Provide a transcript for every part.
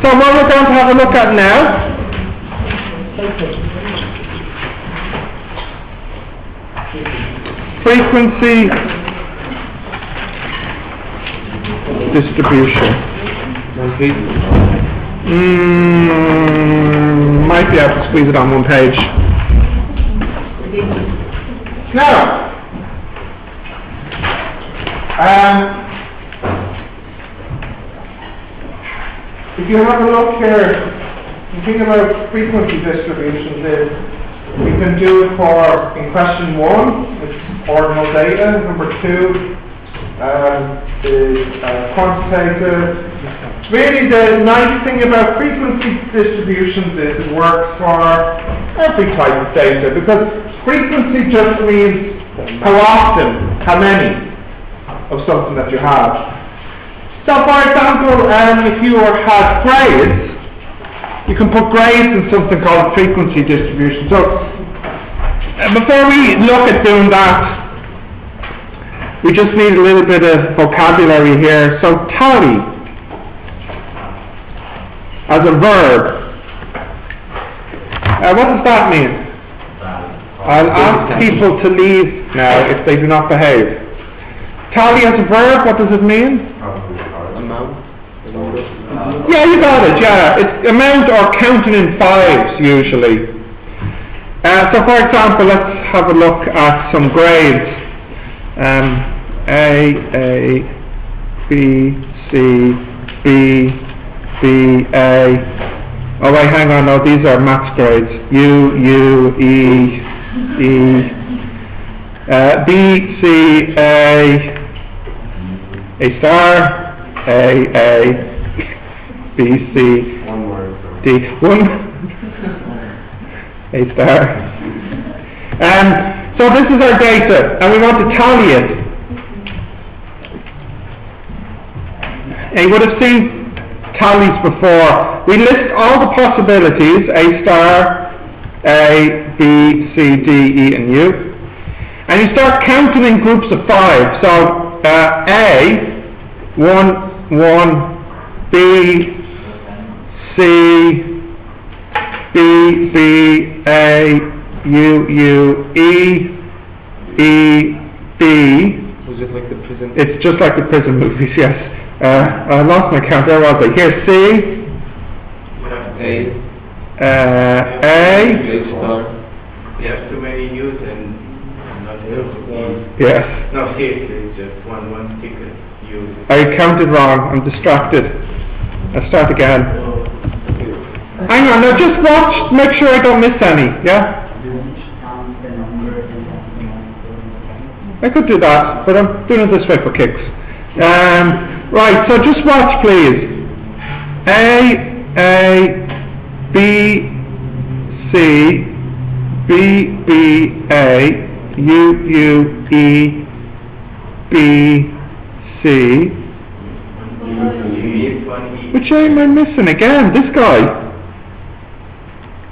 So what we're going to have a look at now frequency distribution. Might be able to squeeze it on one page. Now, if you have a look here, the thing about frequency distributions is we can do it for, in question 1, which is ordinal data, number 2, quantitative. Really the nice thing about frequency distributions is it works for every type of data, because frequency just means how often, how many of something that you have. So for example, if you had grades, you can put grades in something called frequency distribution. So before we look at doing that, we just need a little bit of vocabulary here. So tally as a verb. What does that mean? I'll ask people to leave now if they do not behave. Tally as a verb, what does it mean? Amount. Yeah, you got it, yeah. It's amount or counting in fives usually. So for example, let's have a look at some grades. A, B, C, B, B, A. Oh wait, hang on, no, these are maths grades. U, E, E, B, C, A star, A, B, C, D, 1, A star. So this is our data, and we want to tally it. And you would have seen tallies before. We list all the possibilities, A star, A, B, C, D, E, and U. And you start counting in groups of 5. So A, 1, 1, B, C, B, B, A, U, E, E, B. Was it like the prison? It's just like the prison movies, yes. I lost my count, where was I? Here, C. A. You have too many U's and not enough E's. Yes. No, seriously, it's just one ticket U. I counted wrong, I'm distracted. I'll start again. Hang on, now just watch, make sure I don't miss any, yeah? I could do that, but I'm doing it this way for kicks. Right, so just watch please. A, B, C, B, A, U, E, B, C. Which A am I missing again? This guy.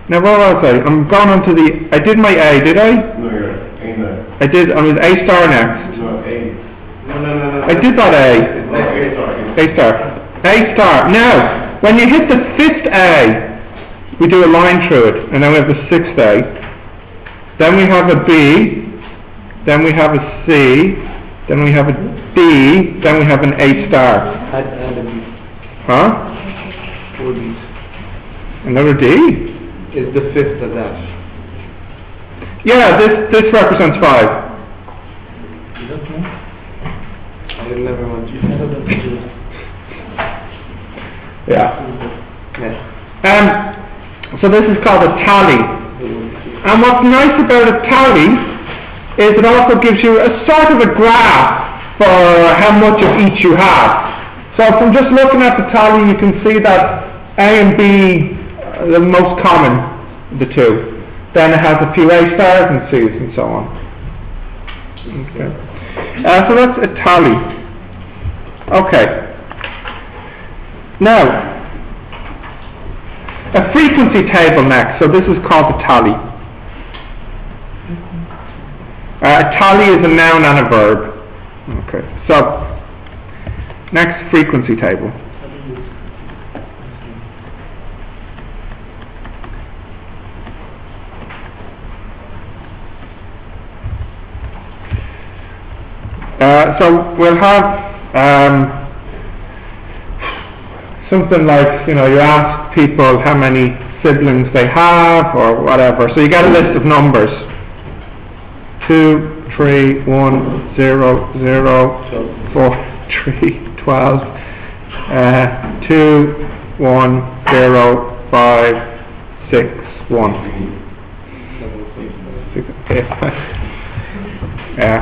Now where was I? I'm going on to the... I did my A, did I? No, you're A next. I did, I was A star next. No, A. No. I did that A. A star. A star. Now, when you hit the 5th A, we do a line through it, and then we have the 6th A. Then we have a B, then we have a C, then we have a D, then we have an A star. Add a B. Huh? 4 B's. Another D? Is the 5th a dash? Yeah, this represents 5. I never want to. Yeah. Yes. So this is called a tally. And what's nice about a tally is it also gives you a sort of a graph for how much of each you have. So from just looking at the tally, you can see that A and B are the most common, the two. Then it has a few A stars and C's and so on. Okay. So that's a tally. Okay. Now, a frequency table next. So this is called a tally. A tally is a noun and a verb. Okay. So, next, frequency table. So we'll have something like, you ask people how many siblings they have or whatever. So you get a list of numbers. 2, 3, 1, 0, 0, 4, 3, 12, 2, 1, 0, 5, 6, 1. Yeah.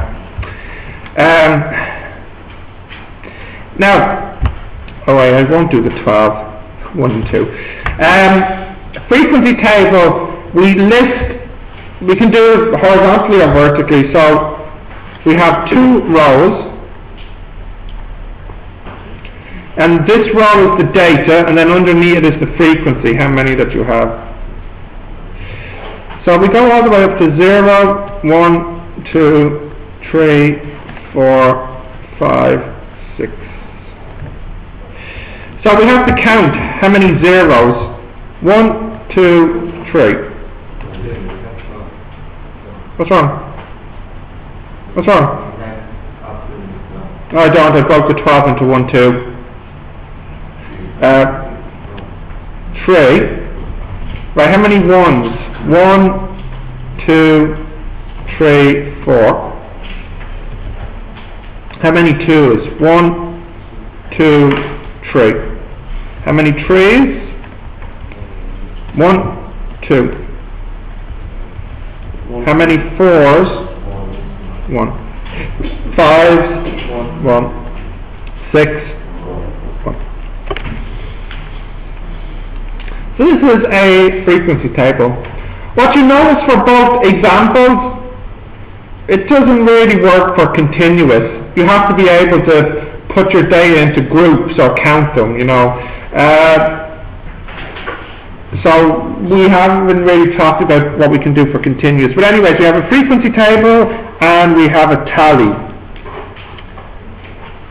Now, I won't do the 12, 1 and 2. Frequency table, we can do it horizontally or vertically. So we have 2 rows, and this row is the data, and then underneath it is the frequency, how many that you have. So we go all the way up to 0, 1, 2, 3, 4, 5, 6. So we have to count how many zeros. 1, 2, 3. What's wrong? What's wrong? No, I don't. I broke the 12 into 1, 2. 3. Right, how many ones? 1, 2, 3, 4. How many twos? 1, 2, 3. How many threes? 1, 2. How many fours? 1. 5s? 1. 6? 1. So this is a frequency table. What you notice for both examples, it doesn't really work for continuous. You have to be able to put your data into groups or count them, So we haven't really talked about what we can do for continuous. But anyways, we have a frequency table and we have a tally.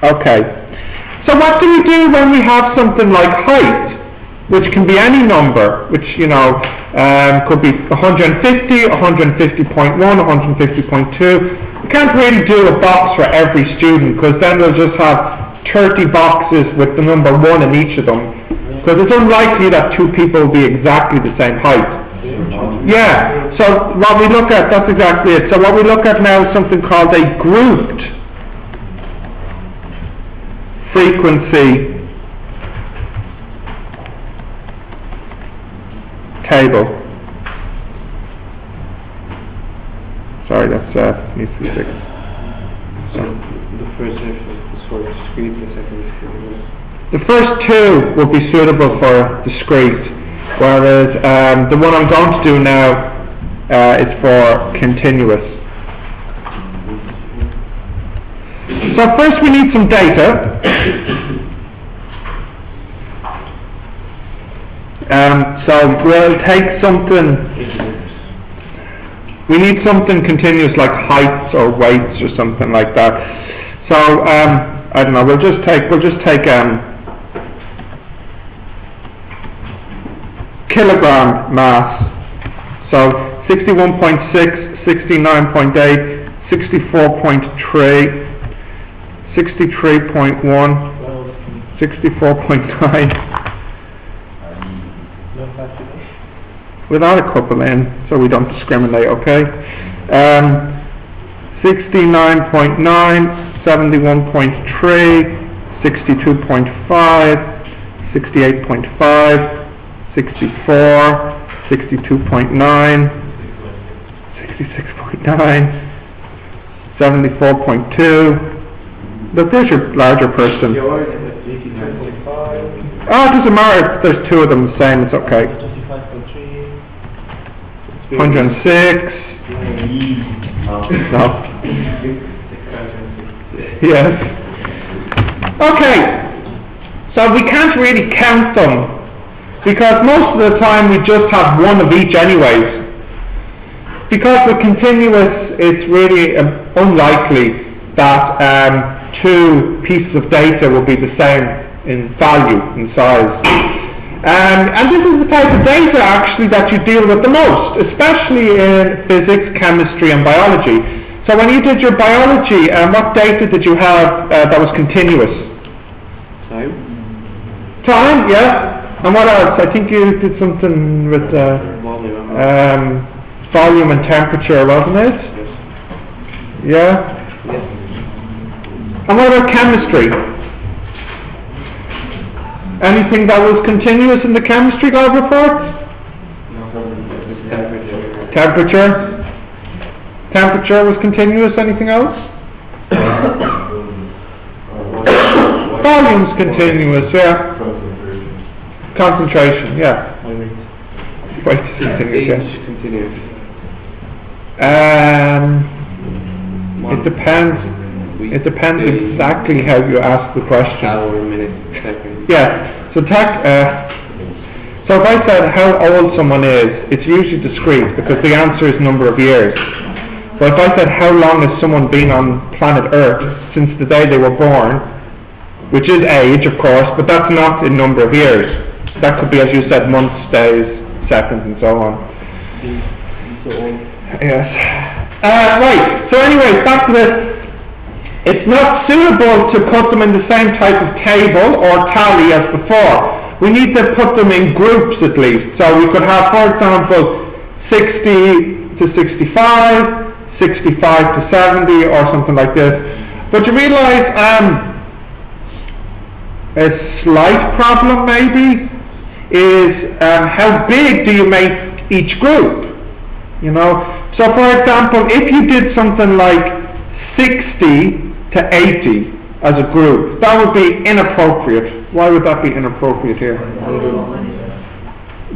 Okay. So what do we do when we have something like height, which can be any number, which, could be 150, 150.1, 150.2. We can't really do a box for every student, because then we'll just have 30 boxes with the number 1 in each of them. Because it's unlikely that 2 people will be exactly the same height. Yeah, so what we look at, that's exactly it. So what we look at now is something called a grouped frequency table. Sorry, that's needs to be fixed. So the first is for discrete, the second is for the first 2 will be suitable for discrete, whereas the one I'm going to do now is for continuous. So first we need some data. So we'll take something. We need something continuous like heights or weights or something like that. So I don't know. We'll just take kilogram mass. So 61.6, 69.8, 64.3, 63.1, 64.9. Without a couple in, so we don't discriminate, okay? 69.9, 71.3, 62.5, 68.5, 64, 62.9, 66.9, 74.2. Look, there's your larger person. Oh, it doesn't matter if there's 2 of them the same, it's okay. 106. No. Yes. Okay. So we can't really count them, because most of the time we just have 1 of each anyways. Because with continuous, it's really unlikely that 2 pieces of data will be the same in value, in size. And this is the type of data actually that you deal with the most, especially in physics, chemistry and biology, So when you did your biology, what data did you have that was continuous? Time? Time, yeah. And what else? I think you did something with Volume. volume and temperature, wasn't it? Yes. Yeah. Yes. And what about chemistry? Anything that was continuous in the chemistry lab reports? It's temperature. Temperature? Temperature was continuous, anything else? Volume's continuous, yeah. Concentration, yeah. Wait, Age continuous. It depends. It depends exactly how you ask the question. Hour, minute, second. Yeah. So so if I said how old someone is, it's usually discrete because the answer is number of years. But if I said how long has someone been on planet Earth since the day they were born, which is age, of course, but that's not in number of years. That could be, as you said, months, days, seconds, and so on. Yes. Right. So anyway, back to this. It's not suitable to put them in the same type of table or tally as before. We need to put them in groups at least. So we could have, for example, 60 to 65, 65 to 70, or something like this. But you realise a slight problem maybe is how big do you make each group? You know. So for example, if you did something like 60 to 80 as a group, that would be inappropriate. Why would that be inappropriate here?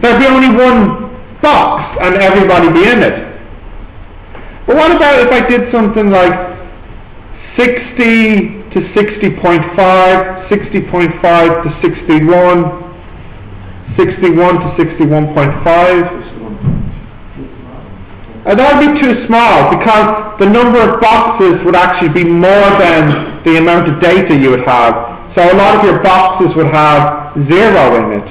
There'd be only one box and everybody be in it. But what about if I did something like 60 to 60.5, 60.5 to 61, 61 to 61.5? That would be too small because the number of boxes would actually be more than the amount of data you would have. So a lot of your boxes would have 0 in it.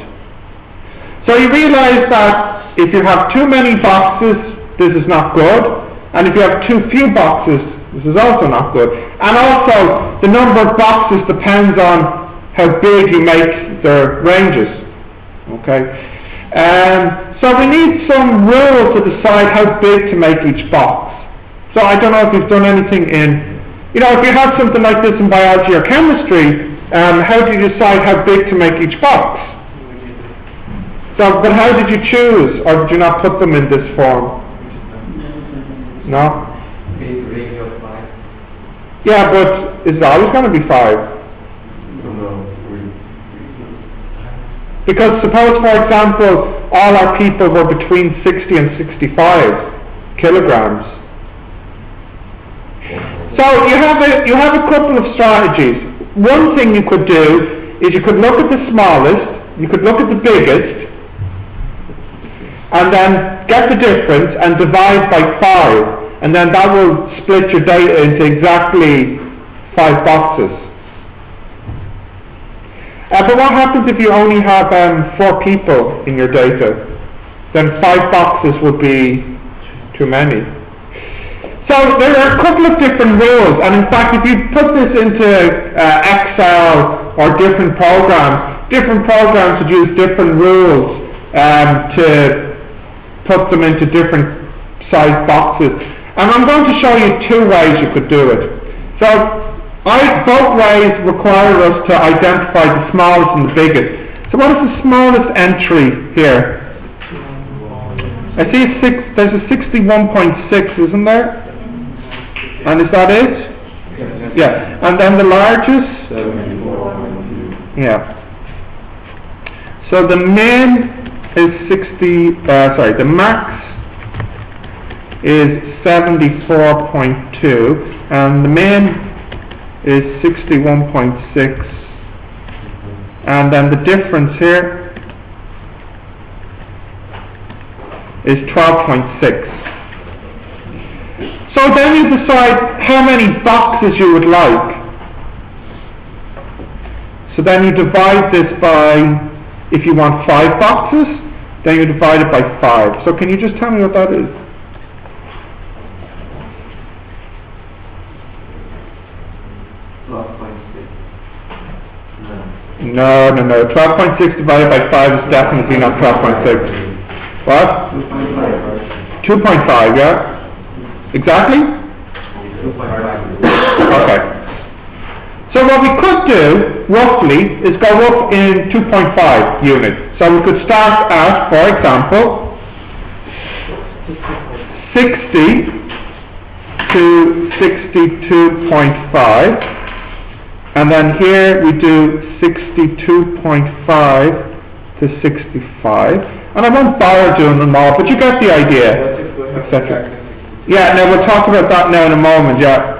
So you realise that if you have too many boxes, this is not good. And if you have too few boxes, this is also not good. And also, the number of boxes depends on how big you make the ranges. Okay? So we need some rule to decide how big to make each box. So I don't know if you've done anything in, you know, if you have something like this in biology or chemistry, how do you decide how big to make each box? So, but how did you choose, or did you not put them in this form? No? Range of 5. Yeah, but is it always going to be 5? Because suppose, for example, all our people were between 60 and 65 kilograms. So you have a couple of strategies. One thing you could do is you could look at the smallest, you could look at the biggest, and then get the difference and divide by 5, and then that will split your data into exactly 5 boxes. But what happens if you only have 4 people in your data? Then 5 boxes would be too many. So there are a couple of different rules, and in fact if you put this into Excel or different programs would use different rules to put them into different size boxes. And I'm going to show you 2 ways you could do it. So both ways require us to identify the smallest and the biggest. So what is the smallest entry here? I see there's a 61.6, isn't there? And is that it? Yeah. And then the largest? Yeah. So the min is the max is 74.2, and the min is 61.6, and then the difference here is 12.6. So then you decide how many boxes you would like. So then you divide this by, if you want 5 boxes, then you divide it by 5. So can you just tell me what that is? No. 12.6 divided by 5 is definitely not 12.6. What? 2.5, yeah? Exactly? 2.5. Okay. So what we could do, roughly, is go up in 2.5 units. So we could start at, for example, 60 to 62.5, and then here we do 62.5 to 65, and I won't bother doing them all, but you get the idea, etc. Yeah, now we'll talk about that now in a moment, yeah.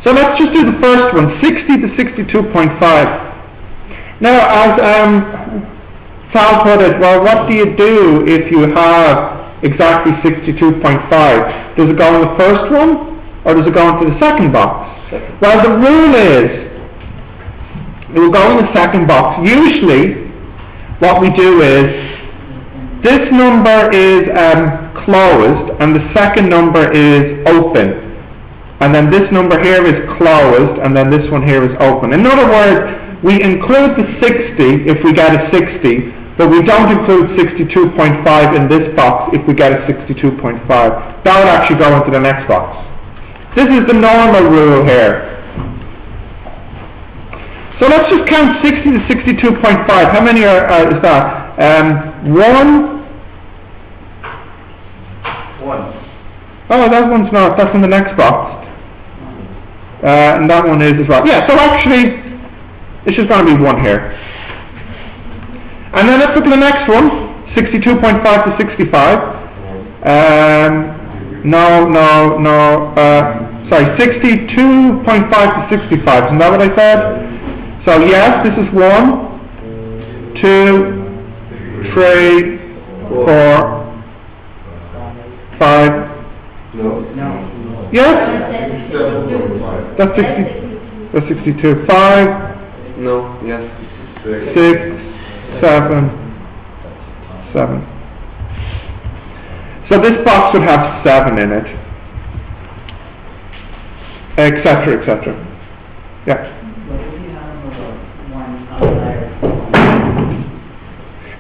So let's just do the first one, 60 to 62.5. Now, as Sal put it, well, what do you do if you have exactly 62.5? Does it go in the first one, or does it go into the second box? Well, the rule is, it will go in the second box. Usually, what we do is, this number is closed, and the second number is open. And then this number here is closed, and then this one here is open. In other words, we include the 60 if we get a 60, but we don't include 62.5 in this box if we get a 62.5. That would actually go into the next box. This is the normal rule here. So let's just count 60 to 62.5. How many is that? 1. Oh, that one's not. That's in the next box. And that one is as well. Yeah, so actually, it's just going to be 1 here. And then let's look at the next one, 62.5 to 65. Sorry, 62.5 to 65. Isn't that what I said? So yes, this is 1, 2, 3, 4, 5. No. Yes? That's 60. That's 62. 5. No, yes. 6, 7. So this box would have 7 in it, etc., etc. Yeah.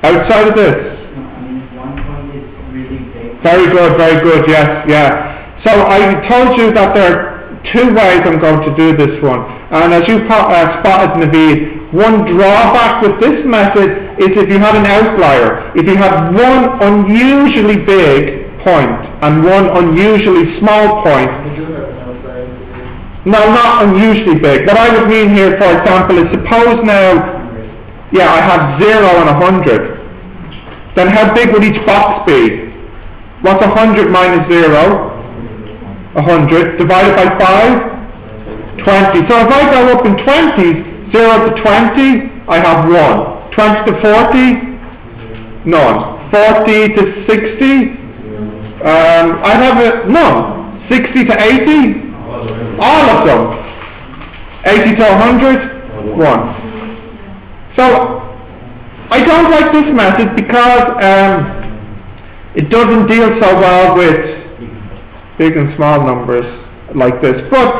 Outside of this. Very good. Yes, yeah. So I told you that there are 2 ways I'm going to do this one, and as you spotted, Naveed, one drawback with this method is if you have an outlier. If you have one unusually big point and one unusually small point. No, not unusually big. What I would mean here, for example, is suppose now, I have 0 and 100. Then how big would each box be? What's 100 minus 0? 100 divided by 5? 20. So if I go up in 20s, 0 to 20, I have 1. 20 to 40, none. 40 to 60, I have none. 60 to 80, all of them. 80 to 100, 1. So I don't like this method because it doesn't deal so well with big and small numbers like this. But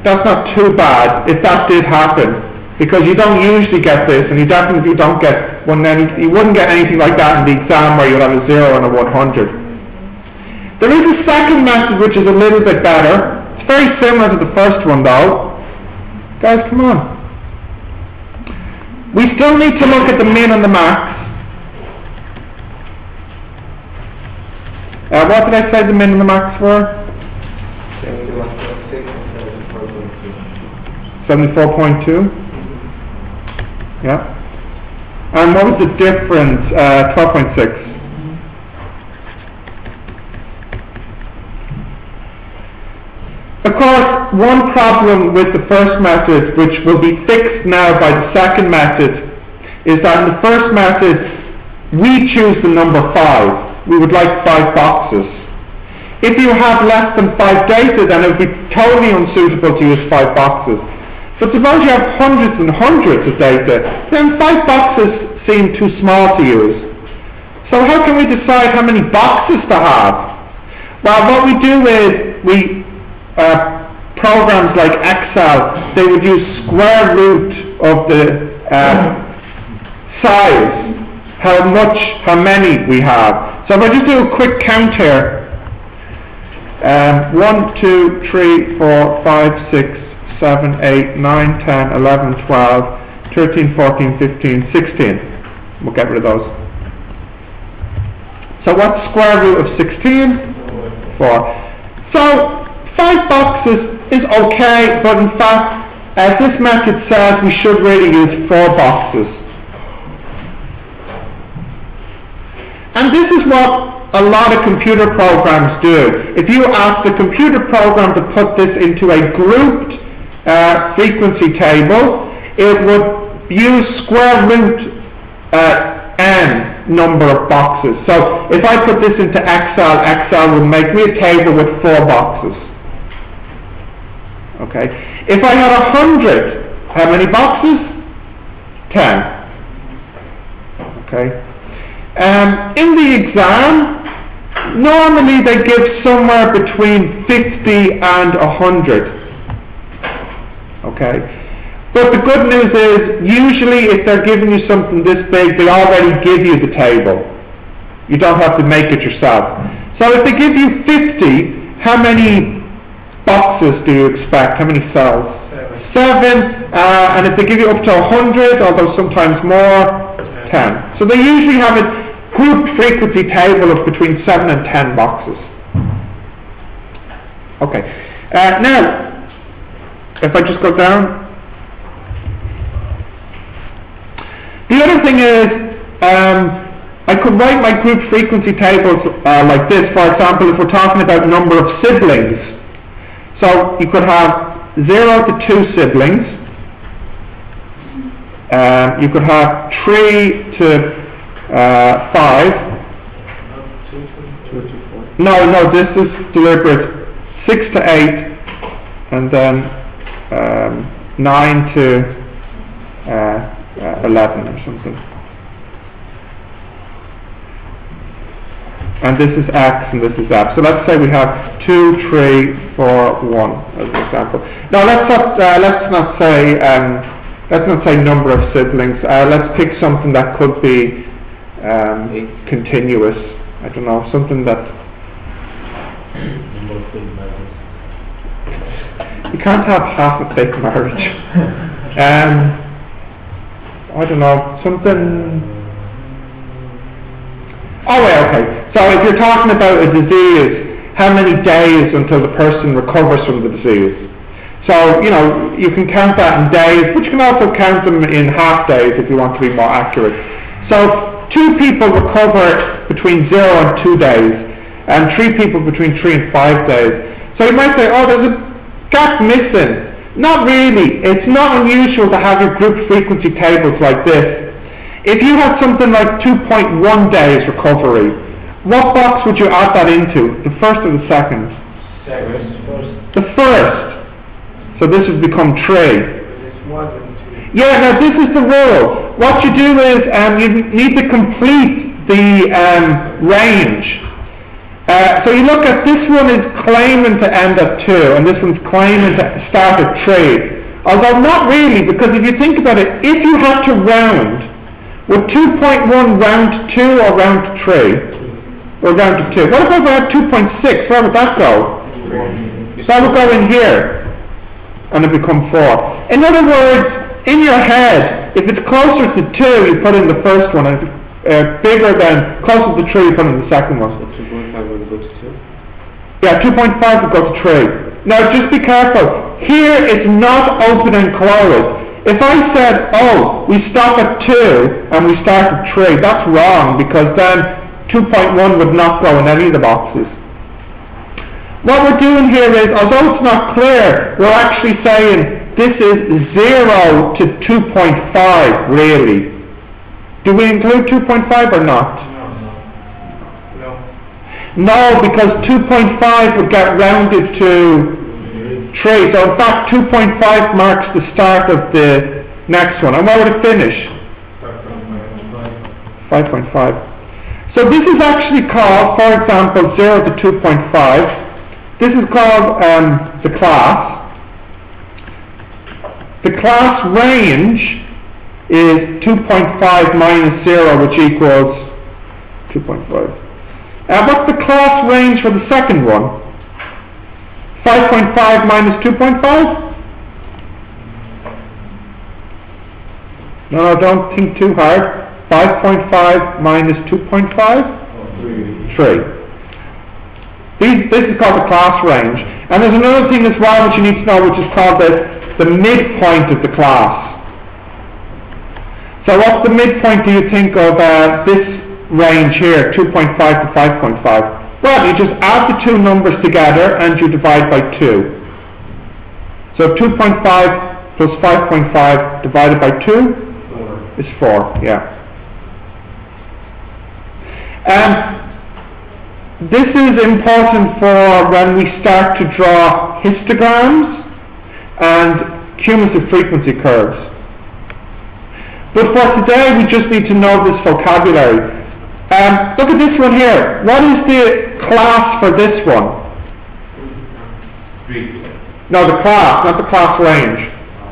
that's not too bad if that did happen, because you don't usually get this, and you definitely don't get you wouldn't get anything like that in the exam where you'll have a 0 and a 100. There is a second method which is a little bit better. It's very similar to the first one though. Guys, come on. We still need to look at the min and the max. What did I say the min and the max were? 74.2. Yeah. And what was the difference? 12.6. Of course, one problem with the first method, which will be fixed now by the second method, is that in the first method, we choose the number 5. We would like 5 boxes. If you have less than 5 data, then it would be totally unsuitable to use 5 boxes. But suppose you have hundreds and hundreds of data, then 5 boxes seem too small to use. So how can we decide how many boxes to have? Well, what we do is programs like Excel, they would use square root of the size, how many we have. So if I just do a quick count here, 1, 2, 3, 4, 5, 6, 7, 8, 9, 10, 11, 12, 13, 14, 15, 16. We'll get rid of those. So what's square root of 16? 4. So 5 boxes is okay, but in fact, as this method says, we should really use 4 boxes. And this is what a lot of computer programs do. If you ask the computer program to put this into a grouped frequency table, it would use square root n number of boxes. So if I put this into Excel, Excel will make me a table with 4 boxes. Okay. If I had 100, how many boxes? 10. Okay. In the exam, normally they give somewhere between 50 and 100. Okay. But the good news is, usually if they're giving you something this big, they already give you the table. You don't have to make it yourself. So if they give you 50, how many boxes do you expect? How many cells? 7. And if they give you up to 100, although sometimes more, 10. So they usually have a group frequency table of between 7 and 10 boxes. Okay. Now, if I just go down. The other thing is, I could write my group frequency tables like this. For example, if we're talking about number of siblings. So you could have 0 to 2 siblings. You could have 3 to 5. No, this is deliberate. 6 to 8, and then 9 to 11 or something. And this is X and this is F. So let's say we have 2, 3, 4, 1 as an example. Now let's not say number of siblings. Let's pick something that could be continuous. I don't know, something that you can't have half a fake marriage. I don't know, something. Oh wait, okay. So if you're talking about a disease, how many days until the person recovers from the disease? So, you can count that in days, but you can also count them in half days if you want to be more accurate. So 2 people recover between 0 and 2 days, and 3 people between 3 and 5 days. So you might say, oh, there's a gap missing. Not really. It's not unusual to have your group frequency tables like this. If you had something like 2.1 days recovery, what box would you add that into? The first or the second? First. The first. So this has become 3. Yeah, now this is the rule. What you do is you need to complete the range. So you look at this one is claiming to end at 2, and this one's claiming to start at 3. Although not really, because if you think about it, if you had to round, would 2.1 round to 2 or round to 3? Or round to 2? What if I had 2.6? Where would that go? That would go in here, and it become 4. In other words, in your head, if it's closer to 2, you put in the first one, and if it's bigger than, closer to 3, you put in the second one. 2.5 would go to 2? Yeah, 2.5 would go to 3. Now just be careful. Here it's not open and closed. If I said, oh, we stop at 2 and we start at 3, that's wrong, because then 2.1 would not go in any of the boxes. What we're doing here is, although it's not clear, we're actually saying this is 0 to 2.5, really. Do we include 2.5 or not? No, because 2.5 would get rounded to 3. So in fact 2.5 marks the start of the next one. And where would it finish? 5.5. So this is actually called, for example, 0 to 2.5. This is called the class. The class range is 2.5 minus 0, which equals 2.5. What's the class range for the second one? 5.5 minus 2.5? No, don't think too hard. 5.5 minus 2.5? 3. This is called the class range. And there's another thing as well which you need to know, which is called the midpoint of the class. So what's the midpoint, do you think, of this range here, 2.5 to 5.5? Well, you just add the two numbers together and you divide by 2. So 2.5 plus 5.5 divided by 2 is 4, yeah. This is important for when we start to draw histograms and cumulative frequency curves. But for today, we just need to know this vocabulary. Look at this one here. What is the class for this one? 3. No, the class, not the class range.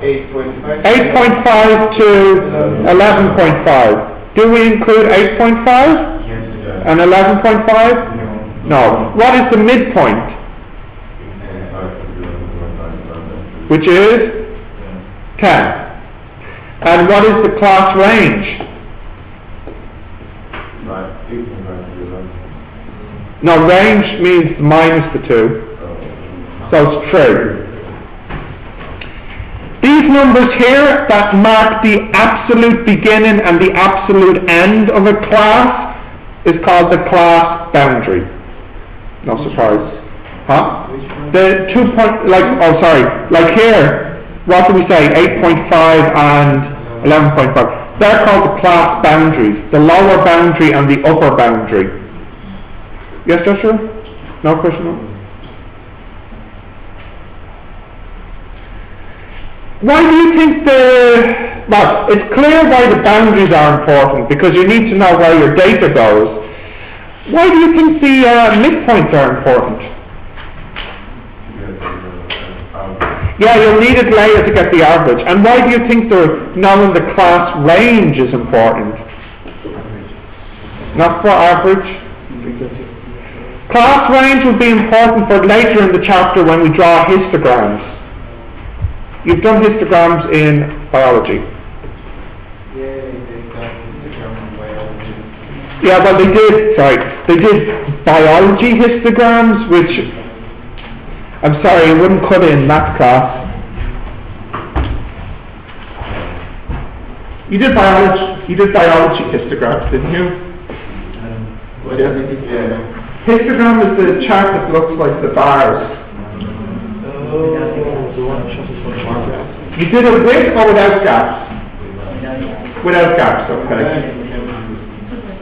8.5. 8.5 to 11.5. Do we include 8.5 Yes. and 11.5? No. What is the midpoint? Which is 10. And what is the class range? No, range means minus the 2. So it's 3. These numbers here that mark the absolute beginning and the absolute end of a class is called the class boundary. No surprise. Huh? The 2 point, like here, what do we say? 8.5 and 11.5. They're called the class boundaries, the lower boundary and the upper boundary. Yes, Joshua? No question? Why do you think well, it's clear why the boundaries are important, because you need to know where your data goes. Why do you think the midpoints are important? Yeah, you'll need it later to get the average. And why do you think knowing the class range is important? Not for average? Class range will be important for later in the chapter when we draw histograms. You've done histograms in biology. Yeah, well they did biology histograms, which, I'm sorry, I wouldn't cut it in math class. You did biology histograms, didn't you? Yeah. Histogram is the chart that looks like the bars. You did it with or without gaps? Without gaps, okay.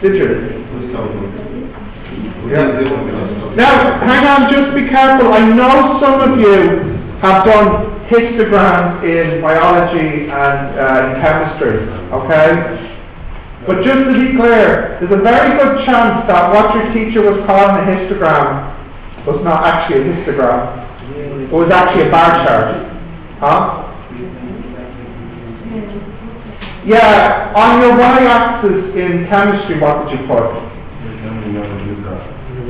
Did you? Yeah. Now, hang on, just be careful. I know some of you have done histograms in biology and in chemistry, okay? But just to be clear, there's a very good chance that what your teacher was calling a histogram was not actually a histogram. It was actually a bar chart. Huh? Yeah, on your y-axis in chemistry, what did you put?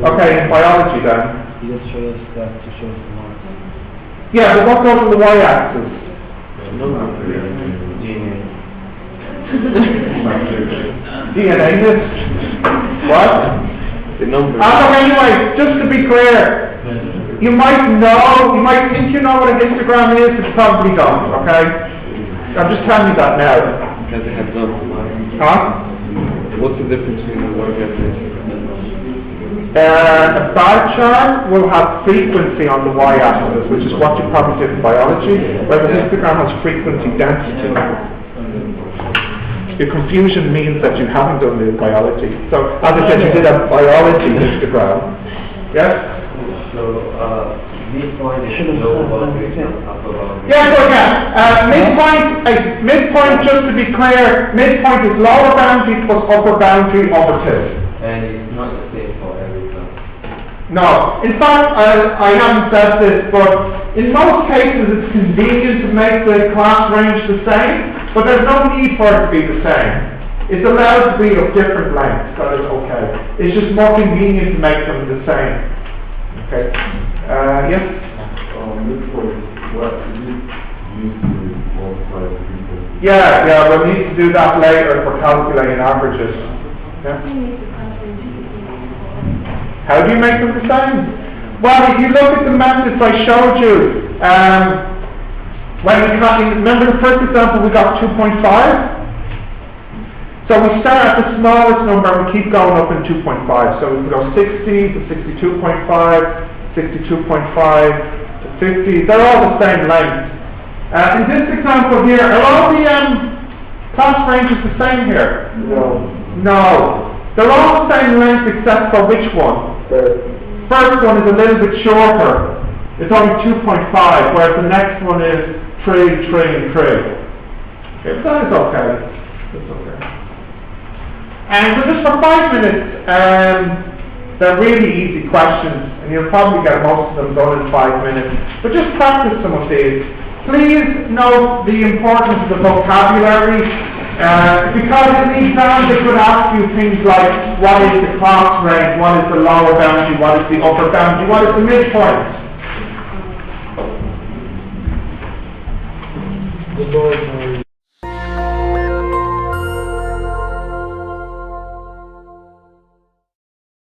Okay, in biology then. You just show us that to show us the marks. Yeah, but what goes on the y-axis? DNA list? What? The number. Look, anyway, just to be clear, you might think you know what a histogram is, but you probably don't, okay? I'm just telling you that now. Because they have done. Huh? What's the difference between the one and the A bar chart will have frequency on the y-axis, which is what you probably did in biology, whereas a histogram has frequency density. Your confusion means that you haven't done it in biology. So, as I said, you did a biology histogram. Yes? So, Midpoint is lower boundary, upper boundary. Yeah, so midpoint, just to be clear, midpoint is lower boundary plus upper boundary over 2. And it's not the same for every class. No, in fact, I haven't said this, but in most cases it's convenient to make the class range the same, but there's no need for it to be the same. It's allowed to be of different lengths, that is okay. It's just more convenient to make them the same. Okay, yes? Midpoint, what is it used to multiply the frequency? Yeah, we'll need to do that later for calculating averages. Yeah? How do you make them the same? Well, if you look at the methods I showed you, remember the first example we got 2.5? So we start at the smallest number and we keep going up in 2.5. So we can go 60 to 62.5, 62.5 to 50. They're all the same length. In this example here, are all the class ranges the same here? No. They're all the same length except for which one? First one is a little bit shorter. It's only 2.5, whereas the next one is 3, 3, and 3. Okay, so that's okay. That's okay. And so just for 5 minutes, they're really easy questions, and you'll probably get most of them done in 5 minutes. But just practice some of these. Please note the importance of the vocabulary. Because in the exam they could ask you things like, what is the class range, what is the lower boundary, what is the upper boundary, what is the midpoint?